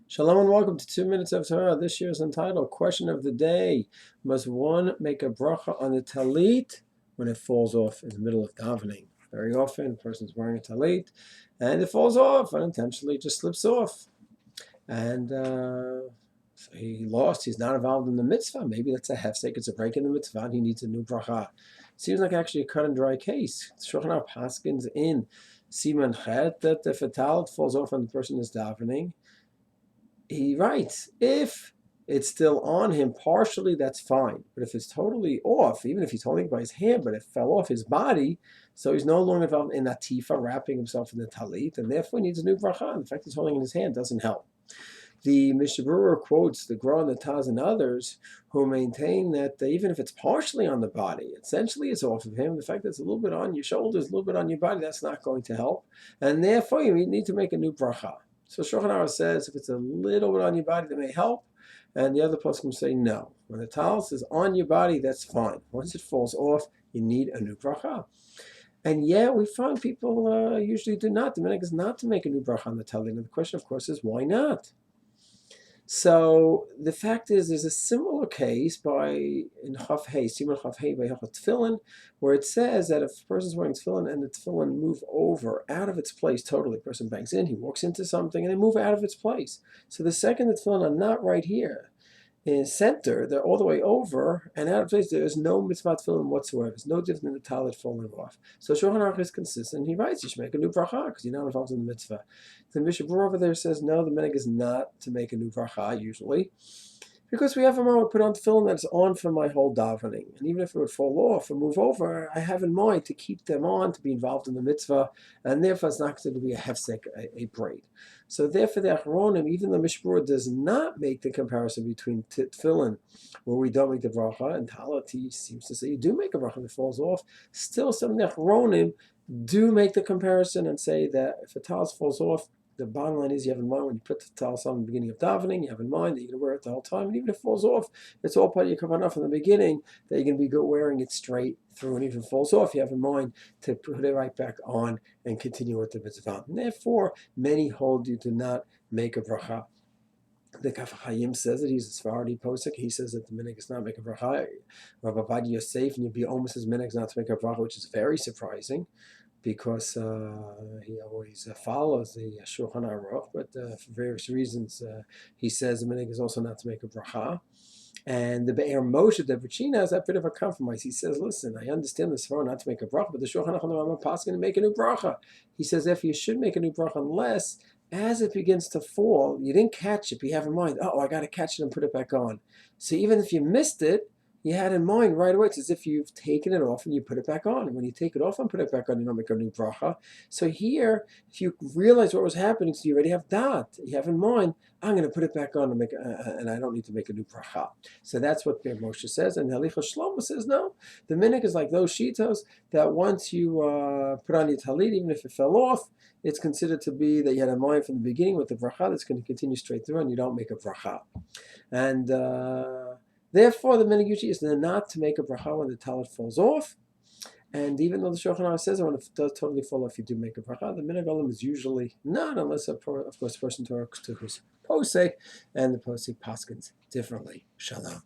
Shalom and welcome to 2 Minutes of Torah. This year's entitled Question of the Day. Must one make a bracha on the Talit when it falls off in the middle of davening? Very often, a person's wearing a Talit and it falls off unintentionally, just slips off. And so he's not involved in the mitzvah. Maybe that's a hefsek, it's a break in the mitzvah, and he needs a new bracha. Seems like actually a cut and dry case. Shulchan Aruch paskins in Siman Chet that if a talit falls off and the person is davening, he writes, if it's still on him partially, that's fine. But if it's totally off, even if he's holding it by his hand, but it fell off his body, so he's no longer involved in atifa, wrapping himself in the talit, and therefore he needs a new bracha. The fact he's holding it in his hand doesn't help. The Mishabura quotes the Gra and the Taz and others who maintain that even if it's partially on the body, essentially it's off of him. The fact that it's a little bit on your shoulders, a little bit on your body, that's not going to help. And therefore you need to make a new bracha. So Shulchan Aruch says if it's a little bit on your body, that may help. And the other poskim say no. When the talit is on your body, that's fine. Once it falls off, you need a new bracha. And yet we find people usually do not. The minhag is not to make a new bracha on the talit. And the question, of course, is why not? So the fact is, there's a similar case in Kaf Hachaim, Siman Kaf Hachaim by Tefillin, where it says that if a person's wearing tefillin and the tefillin move over out of its place totally, the person bangs in, he walks into something, and they move out of its place. So the second the tefillin are not right here in center, they're all the way over and out of place. There is no mitzvah tefillin whatsoever. It's no different than the talit falling off. So Shulchan Aruch is consistent. He writes you should make a new bracha because you're not involved in the mitzvah. The Mishabur over there says no, the minhag is not to make a new bracha usually, because we have a moment put on tefillin that's on for my whole davening, and even if it would fall off or move over, I have in mind to keep them on to be involved in the mitzvah, and therefore it's not going to be a hefsek, a braid. So therefore the Achronim, even the Mishmur does not make the comparison between tefillin, where we don't make the bracha, and Talit, he seems to say you do make a bracha that falls off. Still, some of the Achronim do make the comparison and say that if a talit falls off, the bottom line is you have in mind when you put the talit on the beginning of davening, you have in mind that you're going to wear it the whole time, and even if it falls off, it's all part of your kavanah from the beginning that you're going to be wearing it straight through, and even if it falls off, you have in mind to put it right back on and continue with the mitzvah. And therefore, many hold you to not make a bracha. The Kaf Hachaim says that he's a Sephardi posek. He says that the minhag is not make a bracha. Rabbi Avad Yosef and you'll be almost as minhag is not to make a bracha, which is very surprising, because he always follows the Shulchan Aruch, but for various reasons, he says the minhag is also not to make a bracha. And the Be'er Moshe, the Bechina, has that bit of a compromise. He says, listen, I understand the Svar not to make a bracha, but the Shulchan Aruch and the Rambam paskin to make a new bracha. He says, if you should make a new bracha, unless as it begins to fall, you didn't catch it, but you have in mind, I got to catch it and put it back on. So even if you missed it, you had in mind right away, it's as if you've taken it off and you put it back on. And when you take it off and put it back on, you don't make a new bracha. So here, if you realize what was happening, so you already have that, you have in mind, I'm going to put it back on and I don't need to make a new bracha. So that's what Moshe says. And Halichot Shlomo says, no, the minhag is like those shitos that once you put on your talit, even if it fell off, it's considered to be that you had in mind from the beginning with the bracha that's going to continue straight through and you don't make a bracha. And therefore, the minhag usually is not to make a bracha when the talit falls off. And even though the Shulchan Aruch says when it does totally fall off, you do make a bracha, the minhag olam is usually not, unless, of course, the person talks to his posek, and the posek paskins differently. Shalom.